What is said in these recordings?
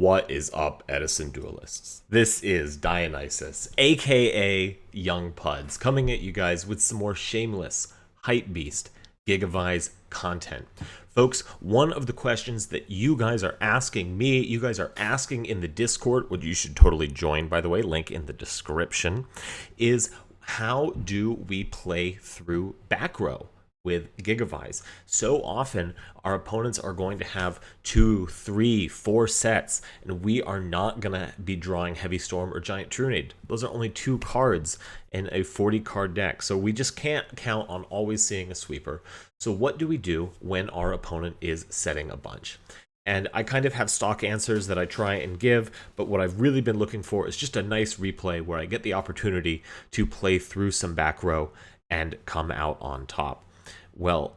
What is up, Edison duelists? This is Dionysus, aka Young Puds, coming at you guys with some more shameless, hype beast, GIGAVISE content. Folks, one of the questions that you guys are asking me, you guys are asking in the Discord, which you should totally join, by the way, link in the description, is how do we play through backrow with GIGAVISE? So often our opponents are going to have 2, 3, 4 sets, and we are not going to be drawing Heavy Storm or Giant Trunade. Those are only 2 cards in a 40 card deck, so we just can't count on always seeing a sweeper. So what do we do when our opponent is setting a bunch? And I kind of have stock answers that I try and give, but what I've really been looking for is just a nice replay where I get the opportunity to play through some back row and come out on top. Well,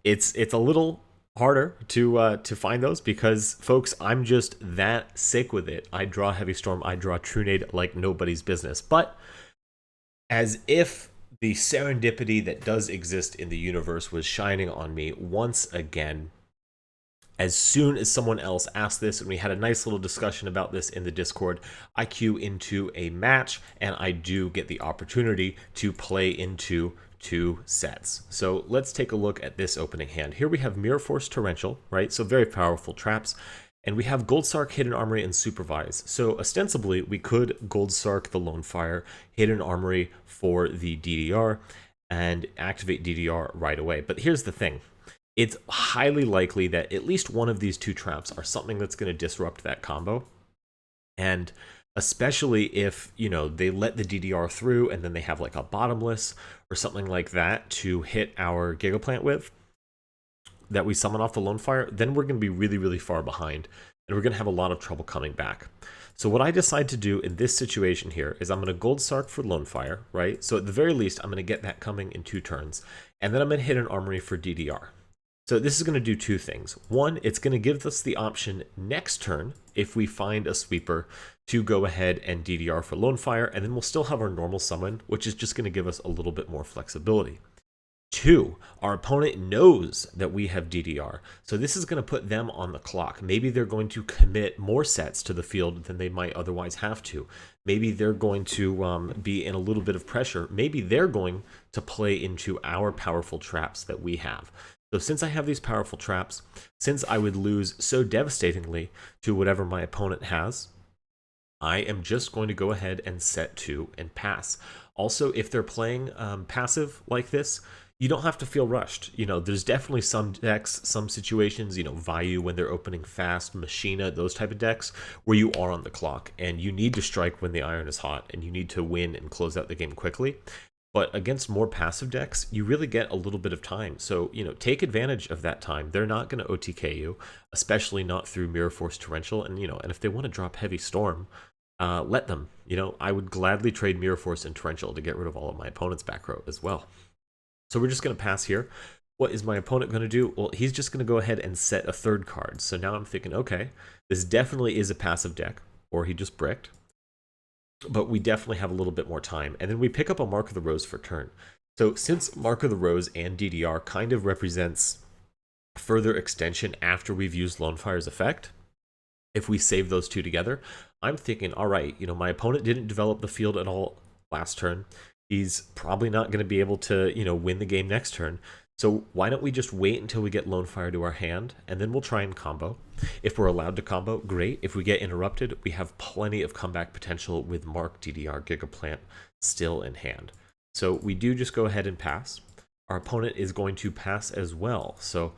it's a little harder to find those because, folks, I'm just that sick with it. I draw Heavy Storm, I draw Trunade like nobody's business. But as if the serendipity that does exist in the universe was shining on me once again, as soon as someone else asked this, and we had a nice little discussion about this in the Discord, I queue into a match, and I do get the opportunity to play into 2 sets. So let's take a look at this opening hand. Here we have Mirror Force Torrential, right? So very powerful traps. And we have Gold Sark, Hidden Armory, and Supervise. So ostensibly, we could Gold Sark the Lone Fire, Hidden Armory for the DDR, and activate DDR right away. But here's the thing. It's highly likely that at least one of these 2 traps are something that's going to disrupt that combo. And especially if, you know, they let the DDR through and then they have like a bottomless or something like that to hit our Gigaplant with, that we summon off the Lone Fire, then we're going to be really, really far behind, and we're going to have a lot of trouble coming back. So what I decide to do in this situation here is I'm going to Gold Sark for Lone Fire, right? So at the very least, I'm going to get that coming in 2 turns, and then I'm going to hit an Armory for DDR. So this is going to do 2 things. One, it's going to give us the option next turn, if we find a sweeper, to go ahead and DDR for Lone Fire, and then we'll still have our normal summon, which is just going to give us a little bit more flexibility. 2, our opponent knows that we have DDR, so this is going to put them on the clock. Maybe they're going to commit more sets to the field than they might otherwise have to. Maybe they're going to be in a little bit of pressure. Maybe they're going to play into our powerful traps that we have. So since I have these powerful traps, since I would lose so devastatingly to whatever my opponent has, I am just going to go ahead and set 2 and pass. Also, if they're playing passive like this, you don't have to feel rushed. You know, there's definitely some decks, some situations, you know, Vayu when they're opening fast, Machina, those type of decks, where you are on the clock and you need to strike when the iron is hot and you need to win and close out the game quickly. But against more passive decks, you really get a little bit of time. So, you know, take advantage of that time. They're not going to OTK you, especially not through Mirror Force Torrential. And, you know, and if they want to drop Heavy Storm, let them. You know, I would gladly trade Mirror Force and Torrential to get rid of all of my opponent's back row as well. So we're just going to pass here. What is my opponent going to do? Well, he's just going to go ahead and set a 3rd card. So now I'm thinking, okay, this definitely is a passive deck, or he just bricked. But we definitely have a little bit more time. And then we pick up a Mark of the Rose for turn. So since Mark of the Rose and DDR kind of represents further extension after we've used Lone Fire's effect, if we save those 2 together, I'm thinking, all right, you know, my opponent didn't develop the field at all last turn. He's probably not going to be able to, you know, win the game next turn. So why don't we just wait until we get Lone Fire to our hand, and then we'll try and combo. If we're allowed to combo, great. If we get interrupted, we have plenty of comeback potential with Mark, DDR, Gigaplant still in hand. So we do just go ahead and pass. Our opponent is going to pass as well. So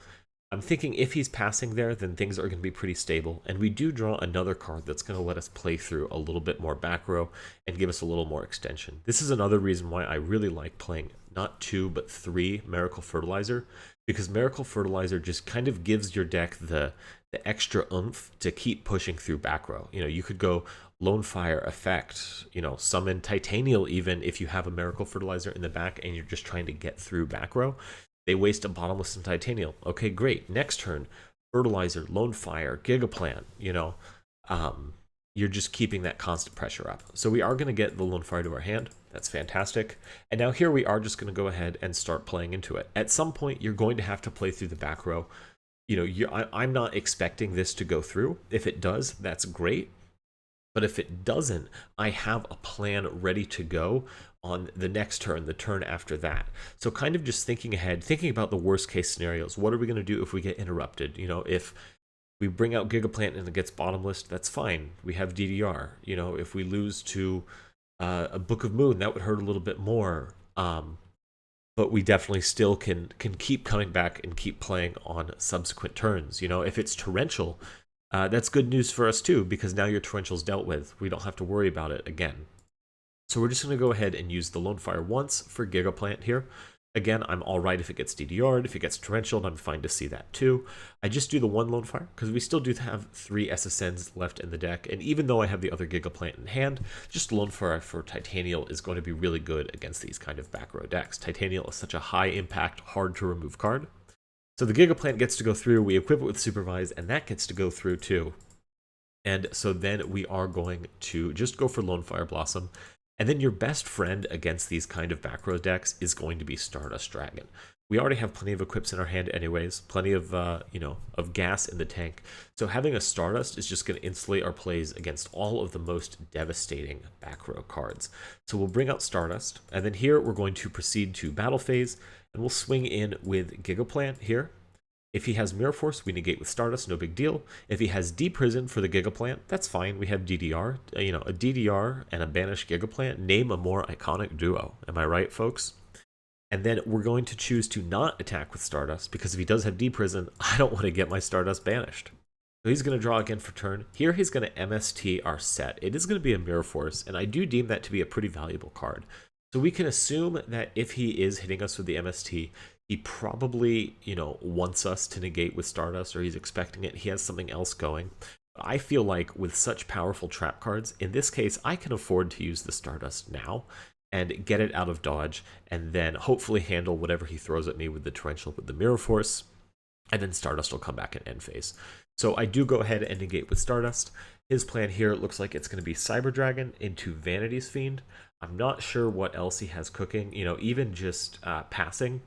I'm thinking if he's passing there, then things are going to be pretty stable. And we do draw another card that's going to let us play through a little bit more back row and give us a little more extension. This is another reason why I really like playing not 2, but 3 Miracle Fertilizer, because Miracle Fertilizer just kind of gives your deck the extra oomph to keep pushing through back row. You know, you could go Lone Fire effect, you know, summon Titanial even if you have a Miracle Fertilizer in the back and you're just trying to get through back row. They waste a bottomless and Titanial. Okay, great. Next turn, Fertilizer, Lone Fire, Gigaplant, you know, you're just keeping that constant pressure up. So we are going to get the Lone Fire to our hand. That's fantastic. And now here we are just going to go ahead and start playing into it. At some point, you're going to have to play through the back row. I'm not expecting this to go through. If it does, that's great. But if it doesn't, I have a plan ready to go on the next turn, the turn after that. So kind of just thinking ahead, thinking about the worst case scenarios. What are we going to do if we get interrupted? If we bring out Gigaplant and it gets bottomless, that's fine. We have DDR. If we lose to a Book of Moon, that would hurt a little bit more. But we definitely still can keep coming back and keep playing on subsequent turns. If it's torrential, that's good news for us too, because now your torrential's dealt with. We don't have to worry about it again. So we're just going to go ahead and use the Lone Fire once for Gigaplant here. Again, I'm all right if it gets DDR'd. If it gets torrential, I'm fine to see that too. I just do the one Lone Fire because we still do have 3 SSNs left in the deck. And even though I have the other Gigaplant in hand, just Lone Fire for Titanial is going to be really good against these kind of back row decks. Titanial is such a high impact, hard to remove card. So the Gigaplant gets to go through, we equip it with Supervise, and that gets to go through too. And so then we are going to just go for Lone Fire Blossom. And then your best friend against these kind of back row decks is going to be Stardust Dragon. We already have plenty of equips in our hand anyways, plenty of, of gas in the tank. So having a Stardust is just going to insulate our plays against all of the most devastating back row cards. So we'll bring out Stardust, and then here we're going to proceed to Battle Phase, and we'll swing in with Gigaplant here. If he has Mirror Force, we negate with Stardust, no big deal. If he has Deprison for the Gigaplant, that's fine. We have DDR. A DDR and a banished Gigaplant, name a more iconic duo. Am I right, folks? And then we're going to choose to not attack with Stardust, because if he does have Deprison, I don't want to get my Stardust banished. So he's going to draw again for turn. Here he's going to MST our set. It is going to be a Mirror Force, and I do deem that to be a pretty valuable card. So we can assume that if he is hitting us with the MST, he probably, wants us to negate with Stardust, or he's expecting it. He has something else going. But I feel like with such powerful trap cards, in this case, I can afford to use the Stardust now and get it out of dodge, and then hopefully handle whatever he throws at me with the Torrential with the Mirror Force, and then Stardust will come back in end phase. So I do go ahead and negate with Stardust. His plan here looks like it's going to be Cyber Dragon into Vanity's Fiend. I'm not sure what else he has cooking, even just passing.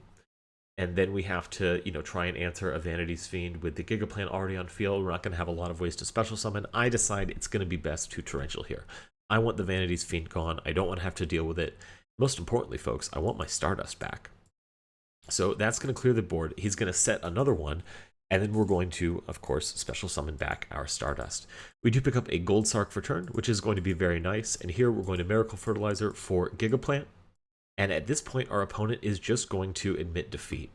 And then we have to, try and answer a Vanity's Fiend with the Gigaplant already on field. We're not going to have a lot of ways to special summon. I decide it's going to be best to Torrential here. I want the Vanity's Fiend gone. I don't want to have to deal with it. Most importantly, folks, I want my Stardust back. So that's going to clear the board. He's going to set another one. And then we're going to, of course, special summon back our Stardust. We do pick up a Gold Sark for turn, which is going to be very nice. And here we're going to Miracle Fertilizer for Gigaplant. And at this point, our opponent is just going to admit defeat.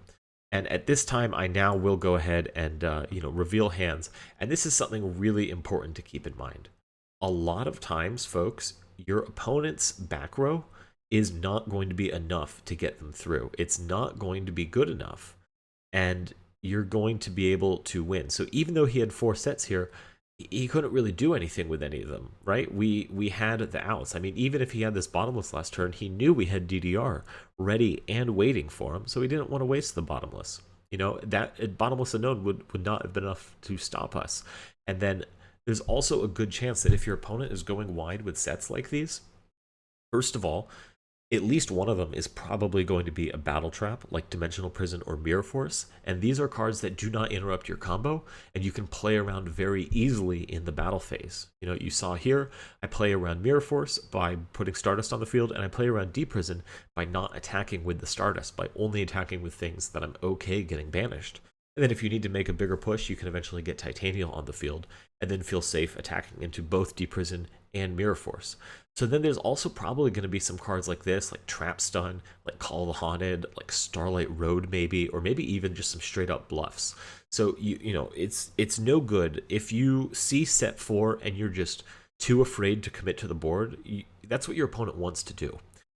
And at this time, I now will go ahead and, reveal hands. And this is something really important to keep in mind. A lot of times, folks, your opponent's back row is not going to be enough to get them through. It's not going to be good enough. And you're going to be able to win. So even though he had 4 sets here, he couldn't really do anything with any of them, right? We had the outs. I mean, even if he had this bottomless last turn, he knew we had DDR ready and waiting for him, so he didn't want to waste the bottomless. That bottomless unknown would not have been enough to stop us. And then there's also a good chance that if your opponent is going wide with sets like these, first of all, at least one of them is probably going to be a battle trap like Dimensional Prison or Mirror Force, and these are cards that do not interrupt your combo, and you can play around very easily in the battle phase. You saw here, I play around Mirror Force by putting Stardust on the field, and I play around Deprison by not attacking with the Stardust, by only attacking with things that I'm okay getting banished. And then if you need to make a bigger push, you can eventually get Titanial on the field, and then feel safe attacking into both Deprison and Mirror Force. So then there's also probably going to be some cards like this, like Trap Stun, like Call of the Haunted, like Starlight Road maybe, or maybe even just some straight up bluffs. So it's no good if you see set 4 and you're just too afraid to commit to the board. That's what your opponent wants to do.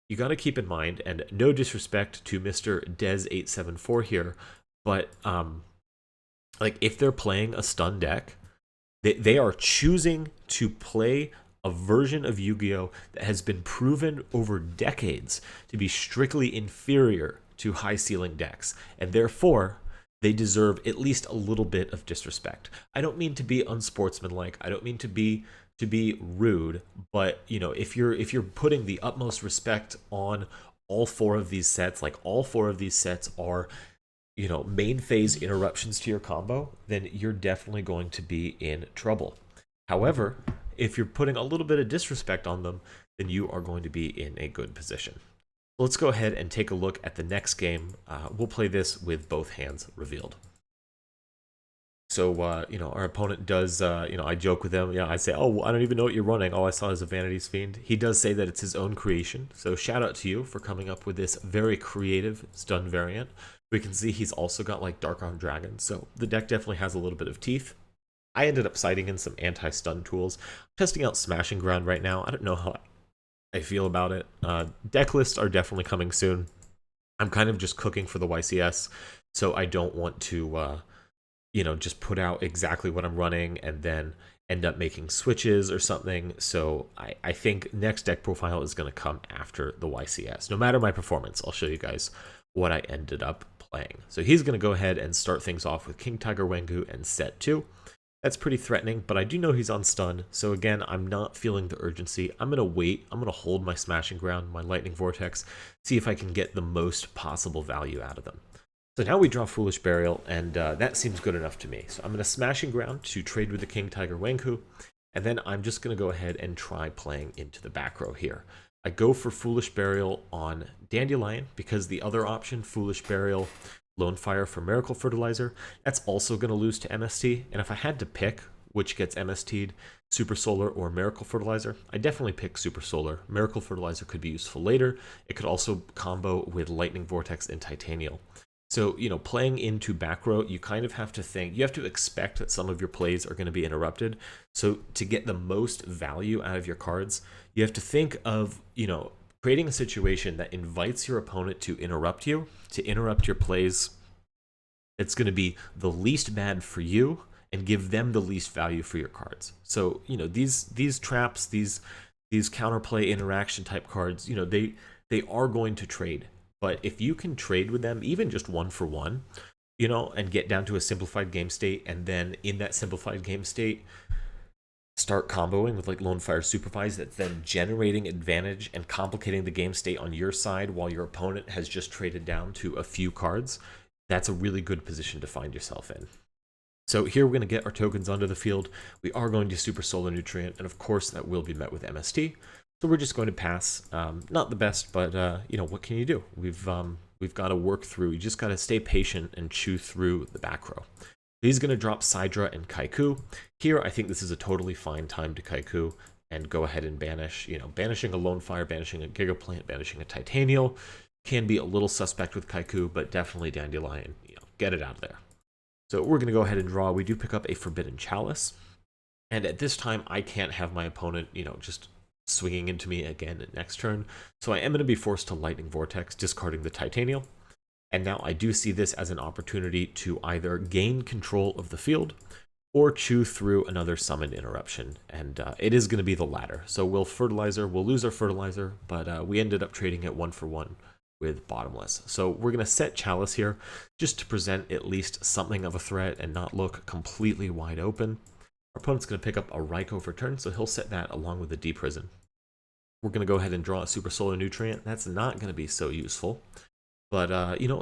You got to keep in mind, and no disrespect to Mr. Des874 here, but like if they're playing a stun deck, they are choosing to play a version of Yu-Gi-Oh! That has been proven over decades to be strictly inferior to high ceiling decks, and therefore they deserve at least a little bit of disrespect. I don't mean to be unsportsmanlike. I don't mean to be rude, but if you're putting the utmost respect on all 4 of these sets, like all 4 of these sets are main phase interruptions to your combo, then you're definitely going to be in trouble. However, if you're putting a little bit of disrespect on them, then you are going to be in a good position. Let's go ahead and take a look at the next game. We'll play this with both hands revealed. So, our opponent does, I joke with him. I say, oh, I don't even know what you're running. All I saw is a Vanity's Fiend. He does say that it's his own creation. So shout out to you for coming up with this very creative stun variant. We can see he's also got like Dark Arm Dragon. So the deck definitely has a little bit of teeth. I ended up citing in some anti-stun tools. I'm testing out Smashing Ground right now. I don't know how I feel about it. Deck lists are definitely coming soon. I'm kind of just cooking for the YCS. So I don't want to... just put out exactly what I'm running and then end up making switches or something. So I think next deck profile is going to come after the YCS. No matter my performance, I'll show you guys what I ended up playing. So he's going to go ahead and start things off with King Tiger Wengu and set 2. That's pretty threatening, but I do know he's on stun. So again, I'm not feeling the urgency. I'm going to wait. I'm going to hold my Smashing Ground, my Lightning Vortex, see if I can get the most possible value out of them. So now we draw Foolish Burial, and that seems good enough to me. So I'm going to Smashing Ground to trade with the King Tiger Wengu, and then I'm just going to go ahead and try playing into the back row here. I go for Foolish Burial on Dandelion because the other option, Foolish Burial, Lone Fire for Miracle Fertilizer, that's also going to lose to MST. And if I had to pick which gets MST'd, Super Solar or Miracle Fertilizer, I definitely pick Super Solar. Miracle Fertilizer could be useful later. It could also combo with Lightning Vortex and Titanial. So, playing into back row, you kind of have to think, you have to expect that some of your plays are going to be interrupted. So to get the most value out of your cards, you have to think of, creating a situation that invites your opponent to interrupt you, to interrupt your plays. It's going to be the least bad for you and give them the least value for your cards. So, these traps, these counterplay interaction type cards, they are going to trade. But if you can trade with them, even just 1 for 1, and get down to a simplified game state, and then in that simplified game state, start comboing with like Lone Fire Supervise, that's then generating advantage and complicating the game state on your side while your opponent has just traded down to a few cards, that's a really good position to find yourself in. So here we're going to get our tokens onto the field. We are going to Super Solar Nutrient, and of course that will be met with MST. So we're just going to pass. Not the best, but what can you do? We've got to work through. You just got to stay patient and chew through the back row. He's going to drop Sidra and Kaiku. Here, I think this is a totally fine time to Kaiku and go ahead and banish. Banishing a Lone Fire, banishing a Gigaplant, banishing a Titanial can be a little suspect with Kaiku, but definitely Dandelion. Get it out of there. So we're going to go ahead and draw. We do pick up a Forbidden Chalice, and at this time, I can't have my opponent, just swinging into me again next turn. So I am going to be forced to Lightning Vortex, discarding the Titanial. And now I do see this as an opportunity to either gain control of the field or chew through another summoned interruption. And it is going to be the latter. So we'll lose our Fertilizer, but we ended up trading it 1 for 1 with Bottomless. So we're going to set Chalice here just to present at least something of a threat and not look completely wide open. Our opponent's going to pick up a Raikou for turn, so he'll set that along with the Deep Prison. We're going to go ahead and draw a Super Solar Nutrient. That's not going to be so useful. But,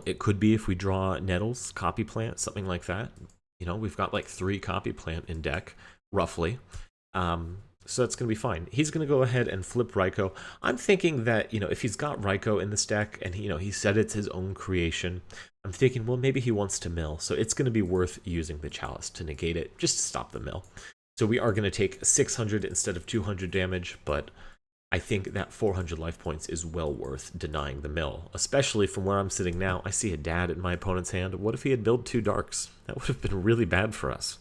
it could be if we draw Nettles, Copy Plant, something like that. We've got like 3 Copy Plant in deck, roughly. So that's going to be fine. He's going to go ahead and flip Raikou. I'm thinking that, if he's got Raikou in this deck and, he said it's his own creation, I'm thinking, well, maybe he wants to mill. So it's going to be worth using the Chalice to negate it, just to stop the mill. So we are going to take 600 instead of 200 damage, but I think that 400 life points is well worth denying the mill, especially from where I'm sitting now. I see a dad in my opponent's hand. What if he had built 2 darks? That would have been really bad for us.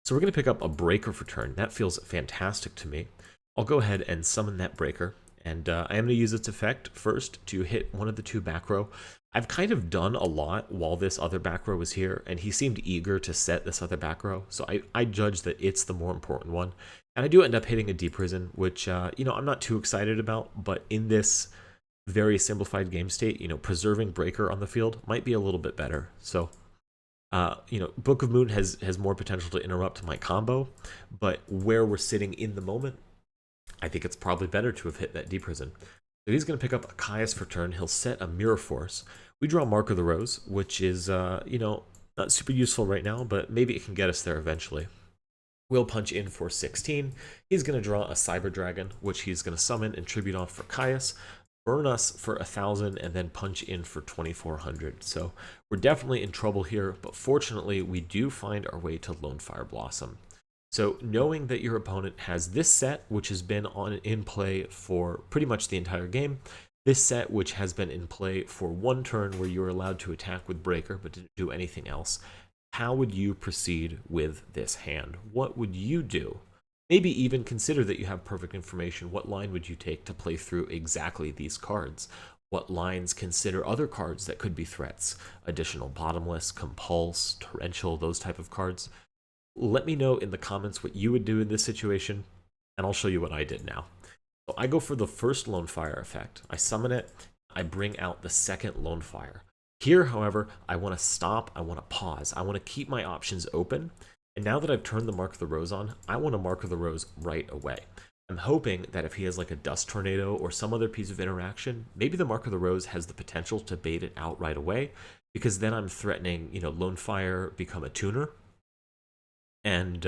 So we're going to pick up a Breaker for turn. That feels fantastic to me. I'll go ahead and summon that Breaker, and I am going to use its effect first to hit one of the 2 back row. I've kind of done a lot while this other back row was here, and he seemed eager to set this other back row, so I judge that it's the more important one. And I do end up hitting a Deep Prison, which, I'm not too excited about, but in this very simplified game state, preserving Breaker on the field might be a little bit better. So, Book of Moon has more potential to interrupt my combo, but where we're sitting in the moment, I think it's probably better to have hit that Deep Prison. So he's going to pick up a Caius for turn. He'll set a Mirror Force. We draw Mark of the Rose, which is, you know, not super useful right now, but maybe it can get us there eventually. We'll punch in for 16. He's going to draw a Cyber Dragon, which he's going to summon and tribute off for Caius, burn us for 1,000, and then punch in for 2,400. So we're definitely in trouble here, but fortunately we do find our way to Lonefire Blossom. So knowing that your opponent has this set, which has been in play for pretty much the entire game, this set which has been in play for one turn where you're allowed to attack with Breaker but didn't do anything else, how would you proceed with this hand? What would you do? Maybe even consider that you have perfect information. What line would you take to play through exactly these cards? What lines consider other cards that could be threats? Additional Bottomless, Compulse, Torrential, those type of cards. Let me know in the comments what you would do in this situation, and I'll show you what I did now. So I go for the first Lonefire effect. I summon it. I bring out the second Lonefire. Here, however, I want to stop. I want to pause. I want to keep my options open. And now that I've turned the Mark of the Rose on, I want to Mark of the Rose right away. I'm hoping that if he has like a Dust Tornado or some other piece of interaction, maybe the Mark of the Rose has the potential to bait it out right away, because then I'm threatening, you know, Lonefire become a tuner, and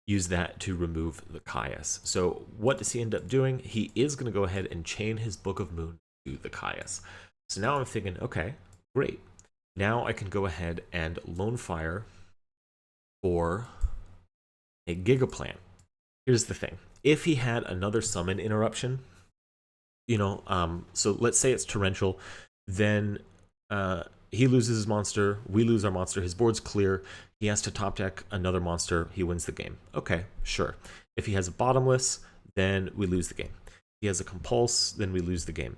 use that to remove the Caius. So what does he end up doing? He is going to go ahead and chain his Book of Moon to the Caius. So now I'm thinking, okay, great. Now I can go ahead and Lonefire for a Gigaplant. Here's the thing. If he had another summon interruption, you know, so let's say it's Torrential, then he loses his monster, we lose our monster, his board's clear, he has to top deck another monster, he wins the game. Okay, sure. If he has a Bottomless, then we lose the game. If he has a Compulse, then we lose the game.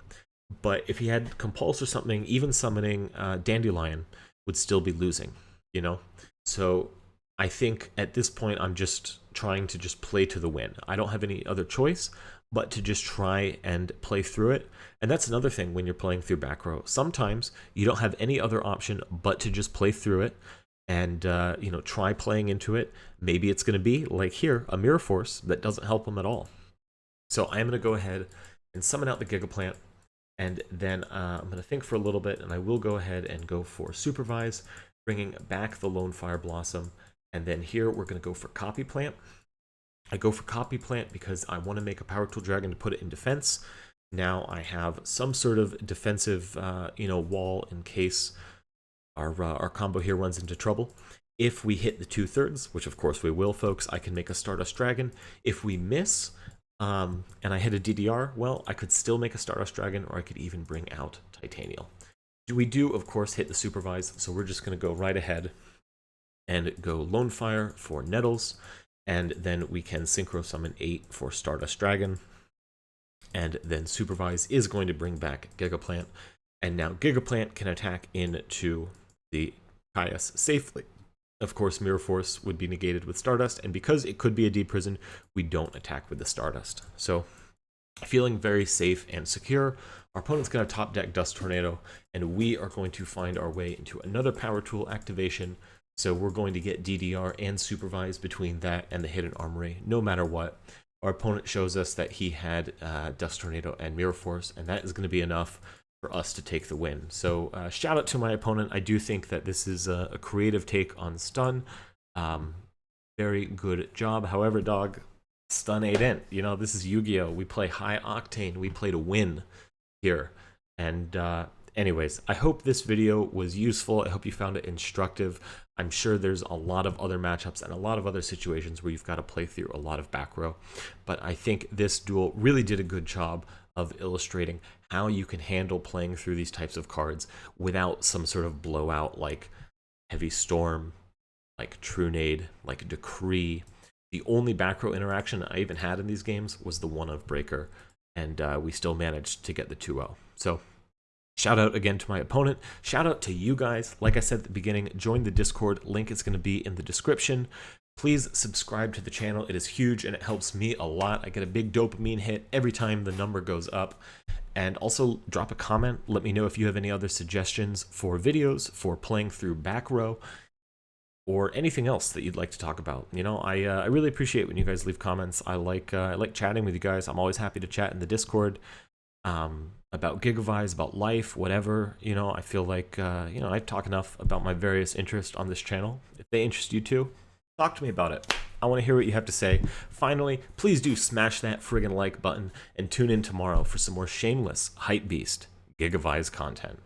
But if he had Compulse or something, even summoning Dandelion would still be losing, you know? So I think at this point I'm just trying to just play to the win. I don't have any other choice but to just try and play through it. And that's another thing when you're playing through back row. Sometimes you don't have any other option but to just play through it and you know, try playing into it. Maybe it's going to be, like here, a Mirror Force that doesn't help him at all. So I'm going to go ahead and summon out the Gigaplant, and then I'm going to think for a little bit, and I will go ahead and go for Supervise, bringing back the Lonefire Blossom. And then here we're going to go for Copy Plant. I go for Copy Plant because I want to make a Power Tool Dragon to put it in defense. Now I have some sort of defensive, you know, wall in case our combo here runs into trouble. If we hit the 2/3, which of course we will, folks, I can make a Stardust Dragon. If we miss, and I hit a DDR, well, I could still make a Stardust Dragon, or I could even bring out Titanial. We do, of course, hit the Supervise, so we're just going to go right ahead and go Lonefire for Nettles, and then we can Synchro Summon 8 for Stardust Dragon, and then Supervise is going to bring back Gigaplant, and now Gigaplant can attack into the Caius safely. Of course, Mirror Force would be negated with Stardust, and because it could be a Deep Prison, we don't attack with the Stardust. So, feeling very safe and secure. Our opponent's going to top deck Dust Tornado, and we are going to find our way into another Power Tool activation. So we're going to get DDR and Supervise between that and the Hidden Armory, no matter what. Our opponent shows us that he had Dust Tornado and Mirror Force, and that is going to be enough for us to take the win. So shout out to my opponent. I do think that this is a creative take on stun. Very good job. However, dog, stun ain't it. You know, this is Yu-Gi-Oh! We play high octane. We play to win here. And anyways, I hope this video was useful. I hope you found it instructive. I'm sure there's a lot of other matchups and a lot of other situations where you've got to play through a lot of back row. But I think this duel really did a good job of illustrating how you can handle playing through these types of cards without some sort of blowout like Heavy Storm, like Trunade, like Decree. The only back row interaction I even had in these games was the one of Breaker, and we still managed to get the 2-0. So shout out again to my opponent. Shout out to you guys. Like I said at the beginning, join the Discord. Link is going to be in the description. Please subscribe to the channel. It is huge and it helps me a lot. I get a big dopamine hit every time the number goes up. And also drop a comment. Let me know if you have any other suggestions for videos for playing through back row or anything else that you'd like to talk about. You know, I really appreciate when you guys leave comments. I like chatting with you guys. I'm always happy to chat in the Discord. about GIGAVISE, about life, whatever. You know, I feel like, you know, I've talked enough about my various interests on this channel. If they interest you too, talk to me about it. I want to hear what you have to say. Finally, please do smash that friggin' like button and tune in tomorrow for some more shameless, hype beast GIGAVISE content.